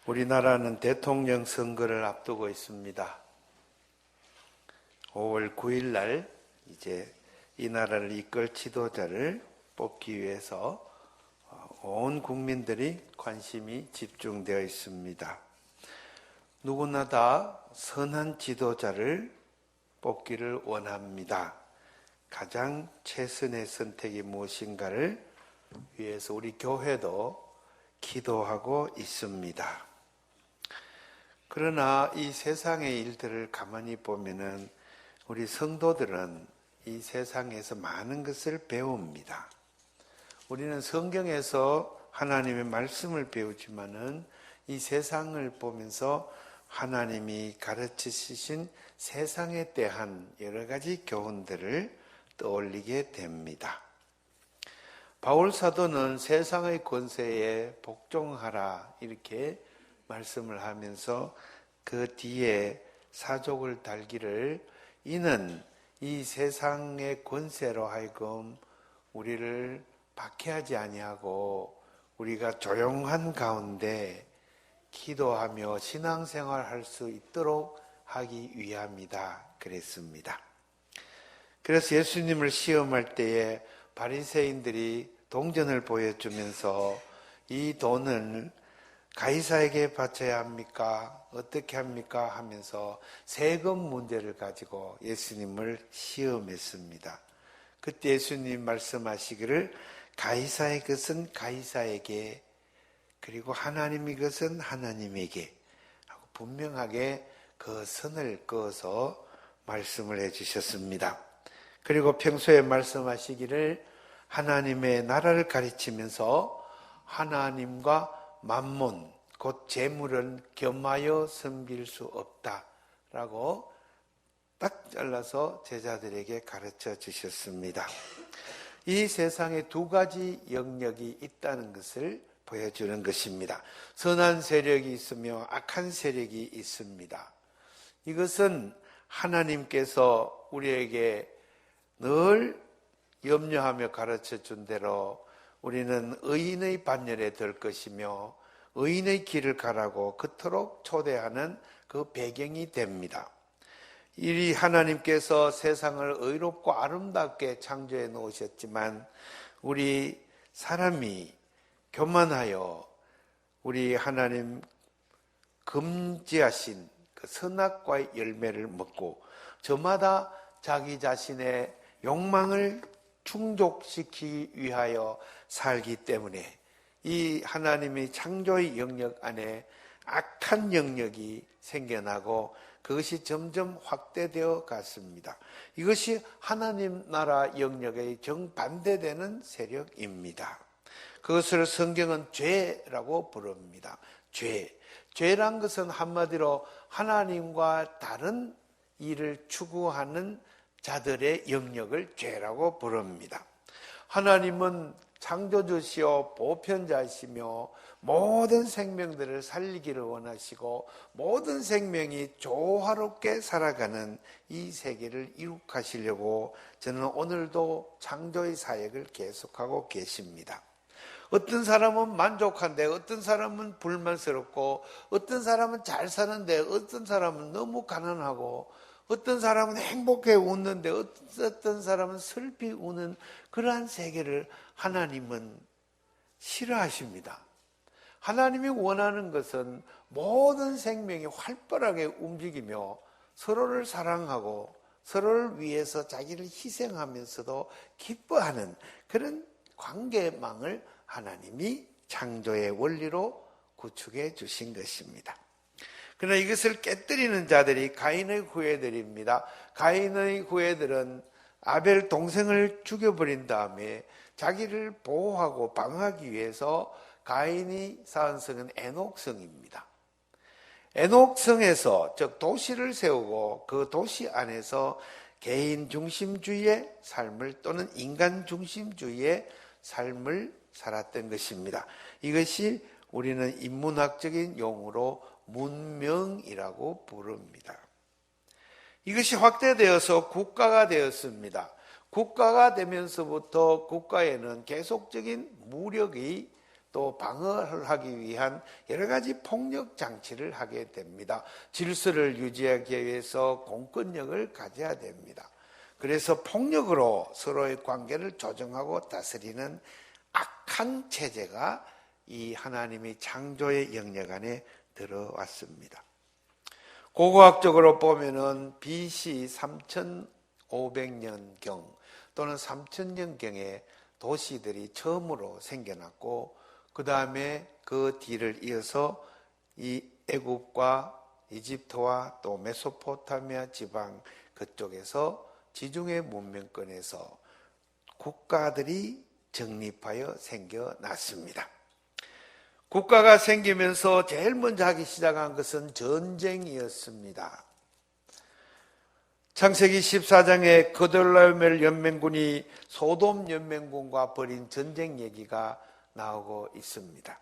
우리나라는 대통령 선거를 앞두고 있습니다. 5월 9일 날 이제 이 나라를 이끌 지도자를 뽑기 위해서 온 국민들이 관심이 집중되어 있습니다. 누구나 다 선한 지도자를 뽑기를 원합니다. 가장 최선의 선택이 무엇인가를 위해서 우리 교회도 기도하고 있습니다. 그러나 이 세상의 일들을 가만히 보면은 우리 성도들은 이 세상에서 많은 것을 배웁니다. 우리는 성경에서 하나님의 말씀을 배우지만은 이 세상을 보면서 하나님이 가르치신 세상에 대한 여러 가지 교훈들을 떠올리게 됩니다. 바울 사도는 세상의 권세에 복종하라 이렇게 말씀을 하면서 그 뒤에 사족을 달기를 이는 이 세상의 권세로 하여금 우리를 박해하지 아니하고 우리가 조용한 가운데 기도하며 신앙생활할 수 있도록 하기 위함이다 그랬습니다. 그래서 예수님을 시험할 때에 바리새인들이 동전을 보여주면서 이 돈을 가이사에게 바쳐야 합니까? 어떻게 합니까? 하면서 세금 문제를 가지고 예수님을 시험했습니다. 그때 예수님 말씀하시기를 가이사의 것은 가이사에게 그리고 하나님의 것은 하나님에게 하고 분명하게 그 선을 그어서 말씀을 해주셨습니다. 그리고 평소에 말씀하시기를 하나님의 나라를 가르치면서 하나님과 만몬, 곧 재물은 겸하여 섬길 수 없다라고 딱 잘라서 제자들에게 가르쳐 주셨습니다. 이 세상에 두 가지 영역이 있다는 것을 보여주는 것입니다. 선한 세력이 있으며 악한 세력이 있습니다. 이것은 하나님께서 우리에게 늘 염려하며 가르쳐 준 대로 우리는 의인의 반열에 들 것이며 의인의 길을 가라고 그토록 초대하는 그 배경이 됩니다. 이 하나님께서 세상을 의롭고 아름답게 창조해 놓으셨지만 우리 사람이 교만하여 우리 하나님 금지하신 그 선악과의 열매를 먹고 저마다 자기 자신의 욕망을 충족시키기 위하여 살기 때문에 이 하나님의 창조의 영역 안에 악한 영역이 생겨나고 그것이 점점 확대되어 갔습니다. 이것이 하나님 나라 영역의 정반대되는 세력입니다. 그것을 성경은 죄라고 부릅니다. 죄란 것은 한마디로 하나님과 다른 일을 추구하는 자들의 영역을 죄라고 부릅니다. 하나님은 창조주시오 보편자이시며 모든 생명들을 살리기를 원하시고 모든 생명이 조화롭게 살아가는 이 세계를 이룩하시려고 저는 오늘도 창조의 사역을 계속하고 계십니다. 어떤 사람은 만족한데 어떤 사람은 불만스럽고 어떤 사람은 잘 사는데 어떤 사람은 너무 가난하고 어떤 사람은 행복해 웃는데 어떤 사람은 슬피 우는 그러한 세계를 하나님은 싫어하십니다. 하나님이 원하는 것은 모든 생명이 활발하게 움직이며 서로를 사랑하고 서로를 위해서 자기를 희생하면서도 기뻐하는 그런 관계망을 하나님이 창조의 원리로 구축해 주신 것입니다. 그러나 이것을 깨뜨리는 자들이 가인의 후예들입니다. 가인의 후예들은 아벨 동생을 죽여버린 다음에 자기를 보호하고 방어하기 위해서 가인이 쌓은 성은 에녹성입니다. 에녹성에서 즉 도시를 세우고 그 도시 안에서 개인 중심주의의 삶을 또는 인간 중심주의의 삶을 살았던 것입니다. 이것이 우리는 인문학적인 용어로 문명이라고 부릅니다. 이것이 확대되어서 국가가 되었습니다. 국가가 되면서부터 국가에는 계속적인 무력의 또 방어를 하기 위한 여러 가지 폭력 장치를 하게 됩니다. 질서를 유지하기 위해서 공권력을 가져야 됩니다. 그래서 폭력으로 서로의 관계를 조정하고 다스리는 악한 체제가 이 하나님의 창조의 영역 안에 들어왔습니다. 고고학적으로 보면은 BC 3500년경 또는 3000년경에 도시들이 처음으로 생겨났고, 그 다음에 그 뒤를 이어서 이 애굽과 이집트와 또 메소포타미아 지방 그쪽에서 지중해 문명권에서 국가들이 정립하여 생겨났습니다. 국가가 생기면서 제일 먼저 하기 시작한 것은 전쟁이었습니다. 창세기 14장에 그돌라오멜 연맹군이 소돔 연맹군과 벌인 전쟁 얘기가 나오고 있습니다.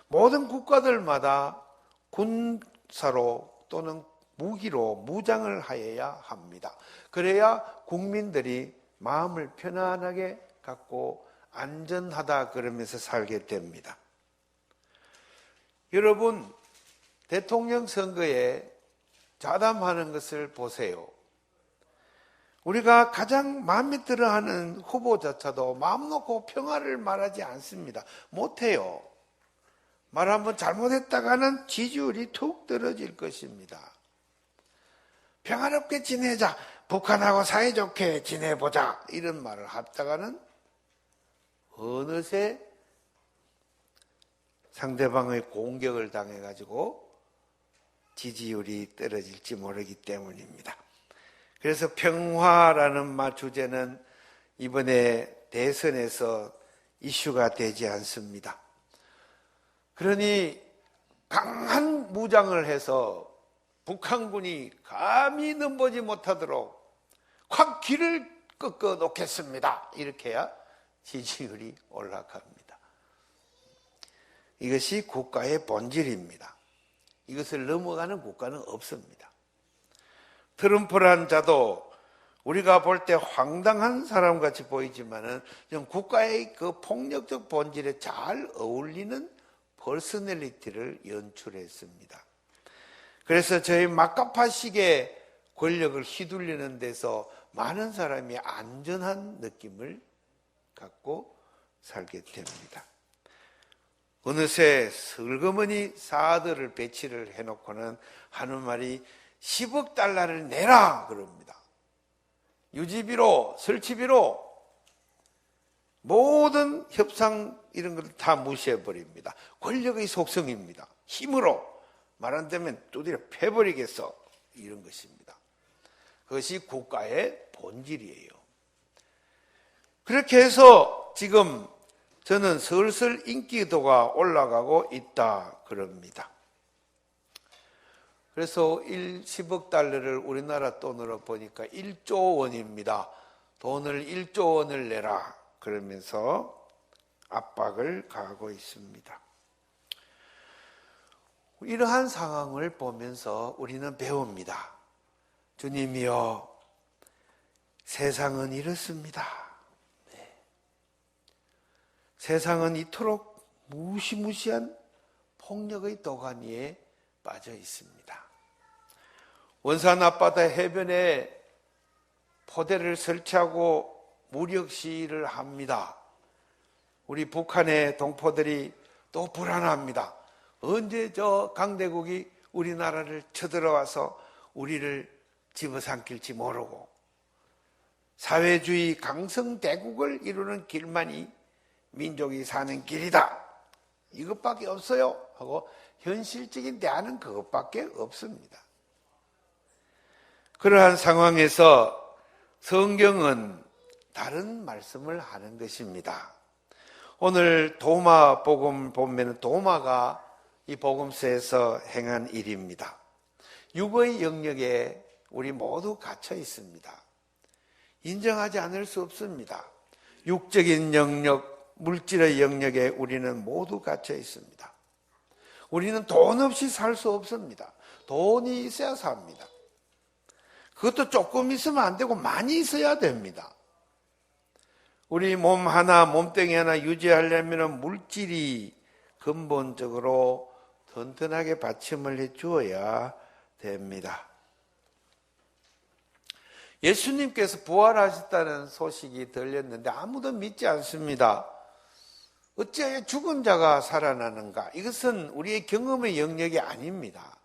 모든 국가들마다 군사로 또는 무기로 무장을 하여야 합니다. 그래야 국민들이 마음을 편안하게 갖고 안전하다 그러면서 살게 됩니다. 여러분, 대통령 선거에 좌담하는 것을 보세요. 우리가 가장 마음에 들어하는 후보자조차도 마음 놓고 평화를 말하지 않습니다. 못해요. 말 한번 잘못했다가는 지지율이 툭 떨어질 것입니다. 평화롭게 지내자, 북한하고 사이좋게 지내보자, 이런 말을 하다가는 어느새 상대방의 공격을 당해가지고 지지율이 떨어질지 모르기 때문입니다. 그래서 평화라는 말 주제는 이번에 대선에서 이슈가 되지 않습니다. 그러니 강한 무장을 해서 북한군이 감히 넘보지 못하도록 확 길을 꺾어 놓겠습니다. 이렇게 해야 지지율이 올라갑니다. 이것이 국가의 본질입니다. 이것을 넘어가는 국가는 없습니다. 트럼프란 자도 우리가 볼 때 황당한 사람같이 보이지만은 국가의 그 폭력적 본질에 잘 어울리는 퍼스널리티를 연출했습니다. 그래서 저희 막가파식의 권력을 휘둘리는 데서 많은 사람이 안전한 느낌을 갖고 살게 됩니다. 어느새 슬그머니 사드를 배치를 해놓고는 하는 말이 10억 달러를 내라 그럽니다. 유지비로, 설치비로 모든 협상 이런 걸 다 무시해버립니다. 권력의 속성입니다. 힘으로 말 안 되면 두드려 패버리겠어, 이런 것입니다. 그것이 국가의 본질이에요. 그렇게 해서 지금 저는 슬슬 인기도가 올라가고 있다 그럽니다. 그래서 10억 달러를 우리나라 돈으로 보니까 1조 원입니다. 돈을 1조 원을 내라 그러면서 압박을 가하고 있습니다. 이러한 상황을 보면서 우리는 배웁니다. 주님이여, 세상은 이렇습니다. 네. 세상은 이토록 무시무시한 폭력의 도가니에 빠져 있습니다. 원산 앞바다 해변에 포대를 설치하고 무력 시위를 합니다. 우리 북한의 동포들이 또 불안합니다. 언제 저 강대국이 우리나라를 쳐들어와서 우리를 집어삼킬지 모르고 사회주의 강성대국을 이루는 길만이 민족이 사는 길이다, 이것밖에 없어요 하고 현실적인 대안은 그것밖에 없습니다. 그러한 상황에서 성경은 다른 말씀을 하는 것입니다. 오늘 도마 복음 보면 도마가 이 복음서에서 행한 일입니다. 육의 영역에 우리 모두 갇혀 있습니다. 인정하지 않을 수 없습니다. 육적인 영역, 물질의 영역에 우리는 모두 갇혀 있습니다. 우리는 돈 없이 살 수 없습니다. 돈이 있어야 삽니다. 그것도 조금 있으면 안 되고 많이 있어야 됩니다. 우리 몸 하나, 몸뚱이 하나 유지하려면 물질이 근본적으로 튼튼하게 받침을 해 주어야 됩니다. 예수님께서 부활하셨다는 소식이 들렸는데 아무도 믿지 않습니다. 어찌하여 죽은 자가 살아나는가? 이것은 우리의 경험의 영역이 아닙니다.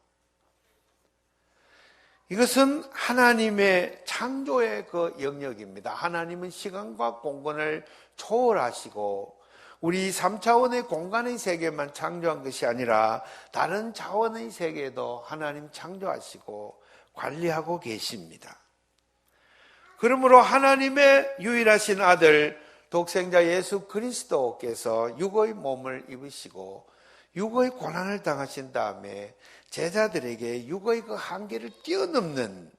이것은 하나님의 창조의 그 영역입니다. 하나님은 시간과 공간을 초월하시고 우리 3차원의 공간의 세계만 창조한 것이 아니라 다른 차원의 세계도 하나님 창조하시고 관리하고 계십니다. 그러므로 하나님의 유일하신 아들 독생자 예수 그리스도께서 육의 몸을 입으시고 육의 고난을 당하신 다음에 제자들에게 육의 그 한계를 뛰어넘는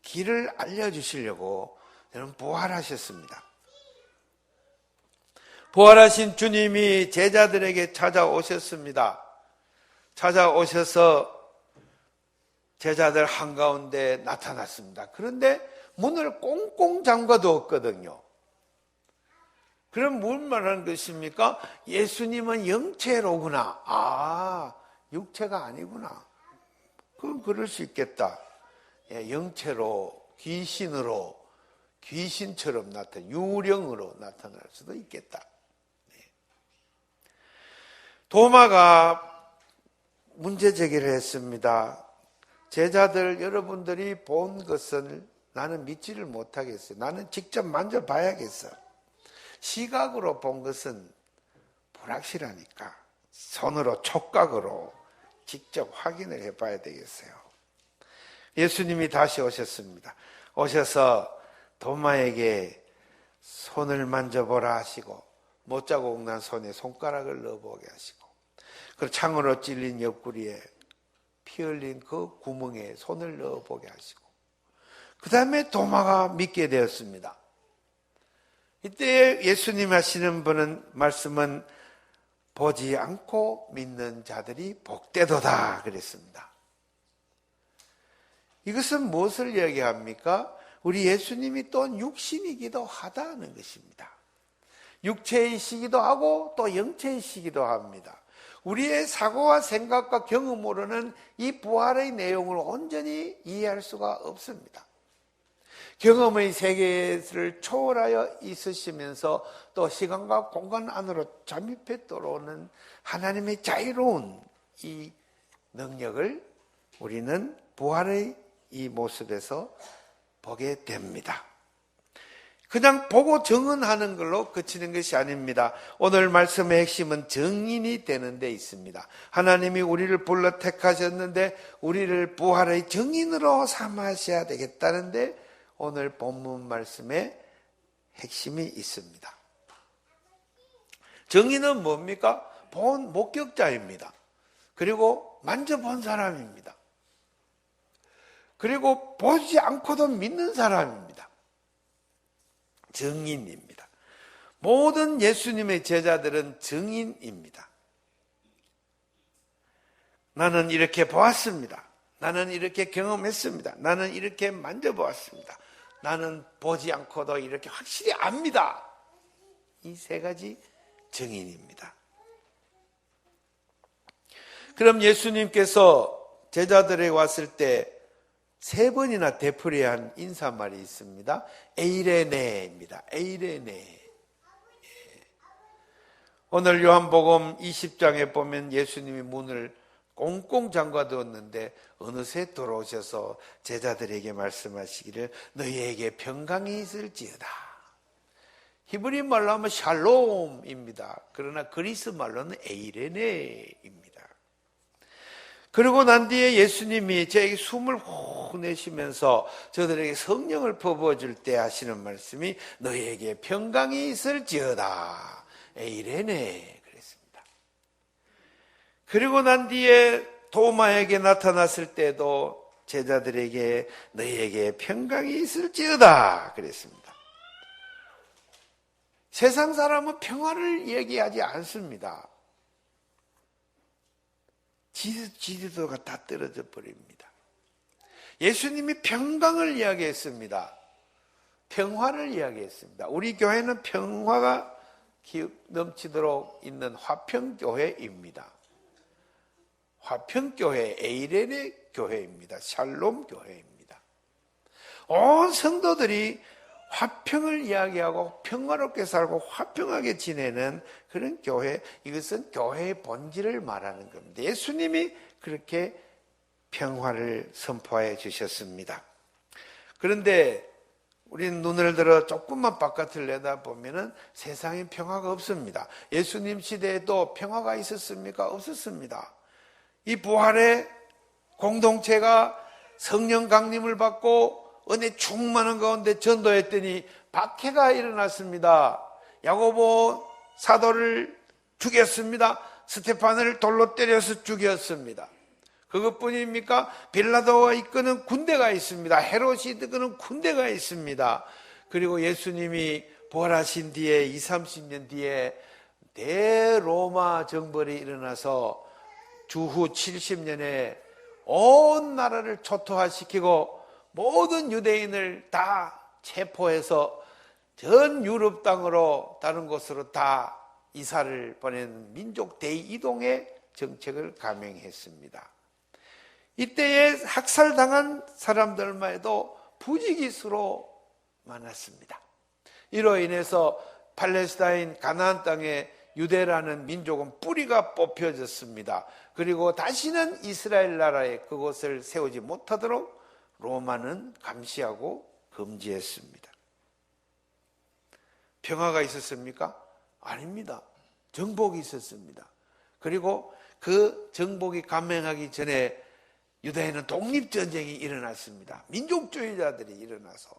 길을 알려주시려고 여러분 부활하셨습니다. 부활하신 주님이 제자들에게 찾아오셨습니다. 찾아오셔서 제자들 한가운데 나타났습니다. 그런데 문을 꽁꽁 잠가두었거든요. 그럼 뭘 말하는 것입니까? 예수님은 영체로구나. 아, 육체가 아니구나. 그건 그럴 수 있겠다. 영체로, 귀신으로, 귀신처럼 유령으로 나타날 수도 있겠다. 도마가 문제 제기를 했습니다. 제자들 여러분들이 본 것을 나는 믿지를 못하겠어요. 나는 직접 만져봐야겠어. 시각으로 본 것은 불확실하니까 손으로 촉각으로 직접 확인을 해봐야 되겠어요. 예수님이 다시 오셨습니다. 오셔서 도마에게 손을 만져보라 하시고 못자국 난 손에 손가락을 넣어보게 하시고 그리고 창으로 찔린 옆구리에 피 흘린 그 구멍에 손을 넣어보게 하시고 그 다음에 도마가 믿게 되었습니다. 이때 예수님 하시는 말씀은 보지 않고 믿는 자들이 복되도다 그랬습니다. 이것은 무엇을 이야기합니까? 우리 예수님이 또 육신이기도 하다는 것입니다. 육체이시기도 하고 또 영체이시기도 합니다. 우리의 사고와 생각과 경험으로는 이 부활의 내용을 온전히 이해할 수가 없습니다. 경험의 세계를 초월하여 있으시면서 또 시간과 공간 안으로 잠입해 들어오는 하나님의 자유로운 이 능력을 우리는 부활의 이 모습에서 보게 됩니다. 그냥 보고 정언하는 걸로 그치는 것이 아닙니다. 오늘 말씀의 핵심은 정인이 되는 데 있습니다. 하나님이 우리를 불러 택하셨는데 우리를 부활의 정인으로 삼으셔야 되겠다는데 오늘 본문 말씀에 핵심이 있습니다. 정인은 뭡니까? 본 목격자입니다. 그리고 만져본 사람입니다. 그리고 보지 않고도 믿는 사람입니다. 정인입니다. 모든 예수님의 제자들은 정인입니다. 나는 이렇게 보았습니다. 나는 이렇게 경험했습니다. 나는 이렇게 만져보았습니다. 나는 보지 않고도 이렇게 확실히 압니다. 이 세 가지 정인입니다. 그럼 예수님께서 제자들에게 왔을 때 세 번이나 되풀이한 인사말이 있습니다. 에이레네입니다. 에이레네. 오늘 요한복음 20장에 보면 예수님이 문을 꽁꽁 잠가두었는데 어느새 들어오셔서 제자들에게 말씀하시기를 너희에게 평강이 있을지어다. 히브리 말로 하면 샬롬입니다. 그러나 그리스 말로는 에이레네입니다. 그리고 난 뒤에 예수님이 저에게 숨을 후 내쉬면서 저들에게 성령을 퍼부어줄 때 하시는 말씀이 너희에게 평강이 있을지어다. 에이레네 그랬습니다. 그리고 난 뒤에 도마에게 나타났을 때도 제자들에게 너희에게 평강이 있을지어다 그랬습니다. 세상 사람은 평화를 얘기하지 않습니다. 지지도가 다 떨어져 버립니다. 예수님이 평강을 이야기했습니다. 평화를 이야기했습니다. 우리 교회는 평화가 넘치도록 있는 화평교회입니다. 화평교회, 에이레네 교회입니다. 샬롬 교회입니다. 온 성도들이 화평을 이야기하고 평화롭게 살고 화평하게 지내는 그런 교회, 이것은 교회의 본질을 말하는 겁니다. 예수님이 그렇게 평화를 선포해 주셨습니다. 그런데 우리는 눈을 들어 조금만 바깥을 내다보면 세상에 평화가 없습니다. 예수님 시대에도 평화가 있었습니까? 없었습니다. 이 부활의 공동체가 성령 강림을 받고 은혜 충만한 가운데 전도했더니 박해가 일어났습니다. 야고보 사도를 죽였습니다. 스테판을 돌로 때려서 죽였습니다. 그것뿐입니까? 빌라도가 이끄는 군대가 있습니다. 헤롯이 이끄는 군대가 있습니다. 그리고 예수님이 부활하신 뒤에 20-30년 뒤에 대로마 정벌이 일어나서 주후 70년에 온 나라를 초토화시키고 모든 유대인을 다 체포해서 전 유럽 땅으로 다른 곳으로 다 이사를 보내는 민족 대이동의 정책을 감행했습니다. 이때에 학살당한 사람들만 해도 부지기수로 많았습니다. 이로 인해서 팔레스타인 가나안 땅에 유대라는 민족은 뿌리가 뽑혀졌습니다. 그리고 다시는 이스라엘 나라에 그곳을 세우지 못하도록 로마는 감시하고 금지했습니다. 평화가 있었습니까? 아닙니다. 정복이 있었습니다. 그리고 그 정복이 감행하기 전에 유다에는 독립전쟁이 일어났습니다. 민족주의자들이 일어나서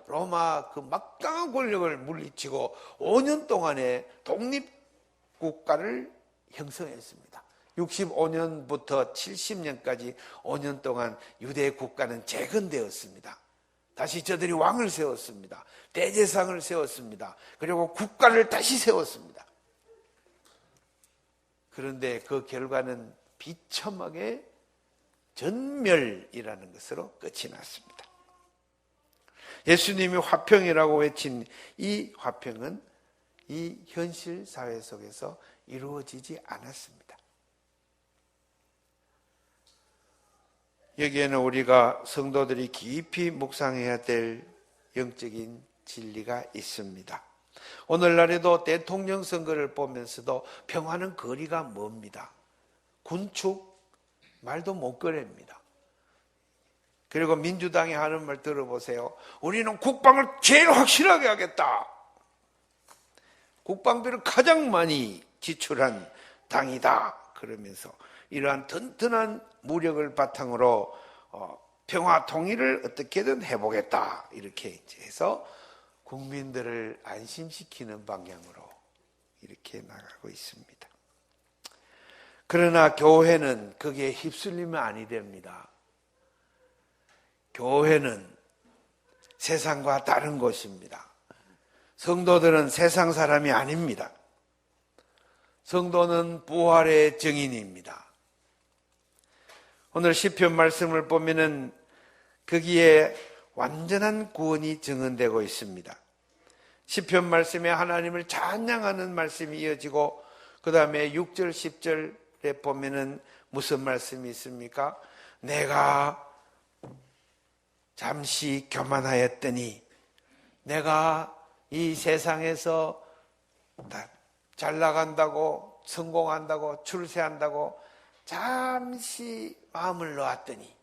로마 그 막강한 권력을 물리치고 5년 동안의 독립국가를 형성했습니다. 65년부터 70년까지 5년 동안 유대 국가는 재건되었습니다. 다시 저들이 왕을 세웠습니다. 대제사장을 세웠습니다. 그리고 국가를 다시 세웠습니다. 그런데 그 결과는 비참하게 전멸이라는 것으로 끝이 났습니다. 예수님이 화평이라고 외친 이 화평은 이 현실 사회 속에서 이루어지지 않았습니다. 여기에는 우리가 성도들이 깊이 묵상해야 될 영적인 진리가 있습니다. 오늘날에도 대통령 선거를 보면서도 평화는 거리가 멉니다. 군축 말도 못 꺼냅니다. 그리고 민주당이 하는 말 들어보세요. 우리는 국방을 제일 확실하게 하겠다. 국방비를 가장 많이 지출한 당이다. 그러면서 이러한 튼튼한 무력을 바탕으로 평화 통일을 어떻게든 해보겠다. 이렇게 이제 해서 국민들을 안심시키는 방향으로 이렇게 나가고 있습니다. 그러나 교회는 거기에 휩쓸리면 아니 됩니다. 교회는 세상과 다른 곳입니다. 성도들은 세상 사람이 아닙니다. 성도는 부활의 증인입니다. 오늘 시편 말씀을 보면은 거기에 완전한 구원이 증언되고 있습니다. 시편 말씀에 하나님을 찬양하는 말씀이 이어지고 그 다음에 6절, 10절에 보면은 무슨 말씀이 있습니까? 내가 잠시 교만하였더니 내가 이 세상에서 잘 나간다고 성공한다고 출세한다고 잠시 마음을 놓았더니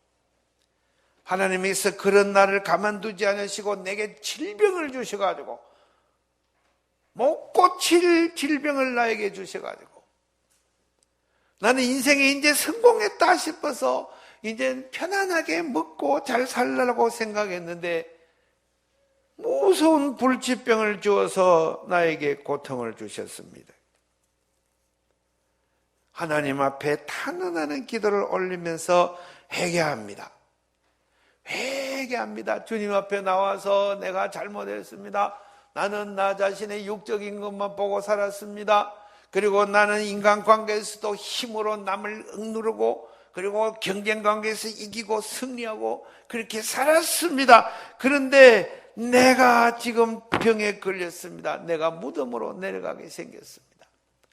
하나님께서 그런 나를 가만두지 않으시고 내게 질병을 주셔가지고 못 고칠 질병을 나에게 주셔가지고 나는 인생에 이제 성공했다 싶어서 이제 편안하게 먹고 잘 살려고 생각했는데 무서운 불치병을 주어서 나에게 고통을 주셨습니다. 하나님 앞에 탄원하는 기도를 올리면서 회개합니다. 회개합니다. 주님 앞에 나와서 내가 잘못했습니다. 나는 나 자신의 육적인 것만 보고 살았습니다. 그리고 나는 인간관계에서도 힘으로 남을 억누르고 그리고 경쟁관계에서 이기고 승리하고 그렇게 살았습니다. 그런데 내가 지금 병에 걸렸습니다. 내가 무덤으로 내려가게 생겼습니다.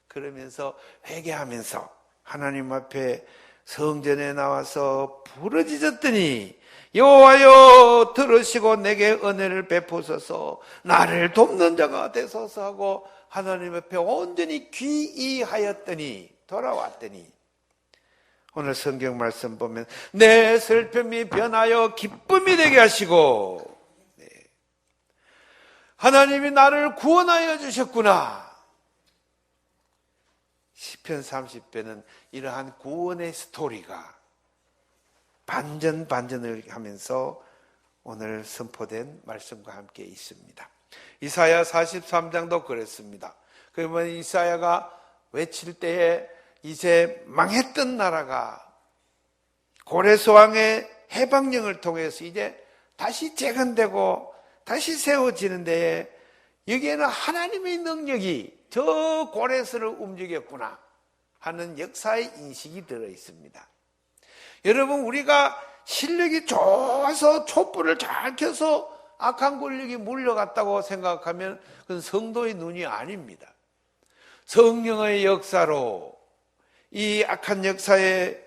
그러면서 회개하면서 하나님 앞에 성전에 나와서 부르짖었더니 여호와여 들으시고 내게 은혜를 베푸소서 나를 돕는 자가 되소서 하고 하나님 앞에 온전히 귀의하였더니 돌아왔더니 오늘 성경 말씀 보면 내 슬픔이 변하여 기쁨이 되게 하시고 하나님이 나를 구원하여 주셨구나. 시편 30편은 이러한 구원의 스토리가 반전반전을 하면서 오늘 선포된 말씀과 함께 있습니다. 이사야 43장도 그랬습니다. 그러면 이사야가 외칠 때에 이제 망했던 나라가 고레스왕의 해방령을 통해서 이제 다시 재건되고 다시 세워지는데 여기에는 하나님의 능력이 저 고레스를 움직였구나 하는 역사의 인식이 들어 있습니다. 여러분, 우리가 실력이 좋아서 촛불을 잘 켜서 악한 권력이 물려갔다고 생각하면 그건 성도의 눈이 아닙니다. 성령의 역사로 이 악한 역사의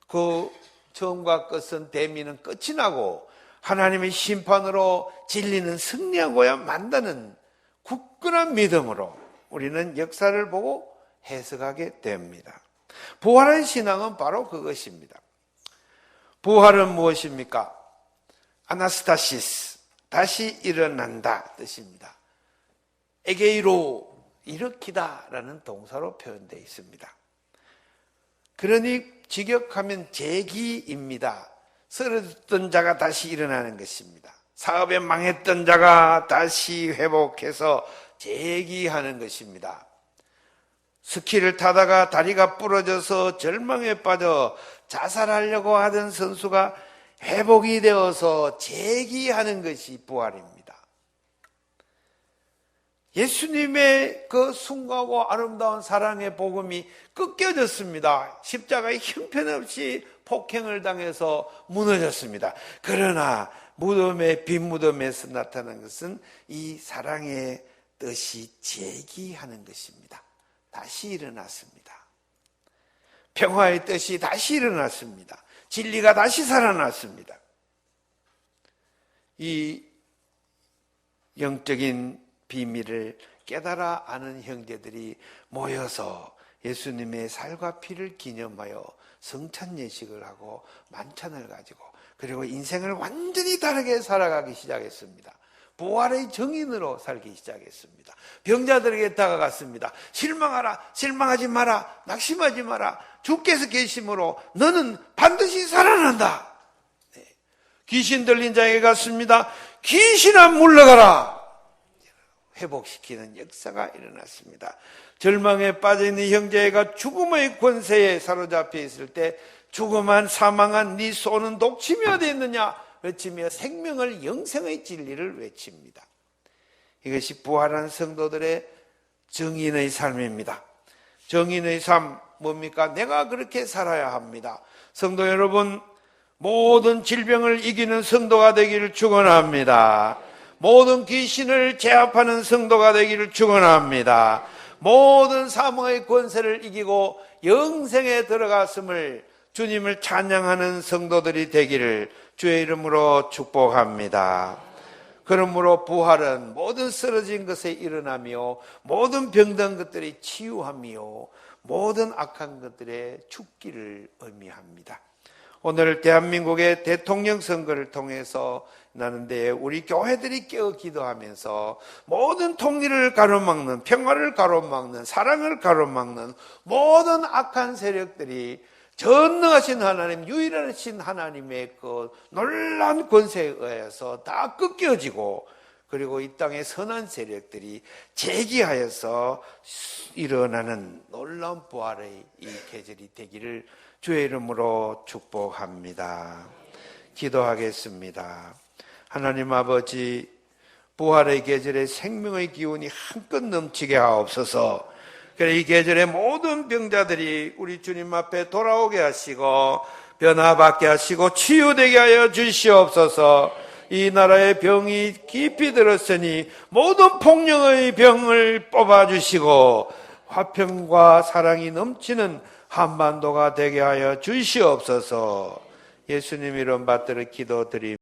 그 처음과 끝은 대미는 끝이 나고 하나님의 심판으로 진리는 승리하고야 만다는 굳건한 믿음으로 우리는 역사를 보고 해석하게 됩니다. 부활의 신앙은 바로 그것입니다. 부활은 무엇입니까? 아나스타시스, 다시 일어난다 뜻입니다. 에게이로, 일으키다라는 동사로 표현되어 있습니다. 그러니 직역하면 재기입니다. 쓰러졌던 자가 다시 일어나는 것입니다. 사업에 망했던 자가 다시 회복해서 재기하는 것입니다. 스키를 타다가 다리가 부러져서 절망에 빠져 자살하려고 하던 선수가 회복이 되어서 재기하는 것이 부활입니다. 예수님의 그 숭고하고 아름다운 사랑의 복음이 꺾여졌습니다. 십자가에 형편없이 폭행을 당해서 무너졌습니다. 그러나 무덤의 빈 무덤에서 나타난 것은 이 사랑의 뜻이 재기하는 것입니다. 다시 일어났습니다. 평화의 뜻이 다시 일어났습니다. 진리가 다시 살아났습니다. 이 영적인 비밀을 깨달아 아는 형제들이 모여서 예수님의 살과 피를 기념하여 성찬 예식을 하고 만찬을 가지고 그리고 인생을 완전히 다르게 살아가기 시작했습니다. 부활의 정인으로 살기 시작했습니다. 병자들에게 다가갔습니다. 실망하라, 실망하지 마라, 낙심하지 마라. 주께서 계심으로 너는 반드시 살아난다. 네. 귀신 들린 자에게 갔습니다. 귀신아 물러가라. 회복시키는 역사가 일어났습니다. 절망에 빠져있는 형제가 죽음의 권세에 사로잡혀 있을 때 죽음한 사망한 네 손은 독침이 어디 있느냐 외치며 생명을 영생의 진리를 외칩니다. 이것이 부활한 성도들의 정인의 삶입니다. 정인의 삶 뭡니까? 내가 그렇게 살아야 합니다. 성도 여러분, 모든 질병을 이기는 성도가 되기를 축원합니다. 모든 귀신을 제압하는 성도가 되기를 축원합니다. 모든 사망의 권세를 이기고 영생에 들어갔음을 주님을 찬양하는 성도들이 되기를 주의 이름으로 축복합니다. 그러므로 부활은 모든 쓰러진 것에 일어나며 모든 병든 것들이 치유하며 모든 악한 것들의 죽기를 의미합니다. 오늘 대한민국의 대통령 선거를 통해서 나는데 우리 교회들이 깨어 기도하면서 모든 통일을 가로막는, 평화를 가로막는, 사랑을 가로막는 모든 악한 세력들이 전능하신 하나님, 유일하신 하나님의 그 놀라운 권세에 의해서 다 꺾여지고 그리고 이 땅의 선한 세력들이 재기하여서 일어나는 놀라운 부활의 이 계절이 되기를 주의 이름으로 축복합니다. 기도하겠습니다. 하나님 아버지, 부활의 계절에 생명의 기운이 한껏 넘치게 하옵소서. 그래 이 계절에 모든 병자들이 우리 주님 앞에 돌아오게 하시고 변화받게 하시고 치유되게 하여 주시옵소서. 이 나라의 병이 깊이 들었으니 모든 폭력의 병을 뽑아주시고 화평과 사랑이 넘치는 한반도가 되게 하여 주시옵소서. 예수님 이름 받들어 기도드립니다.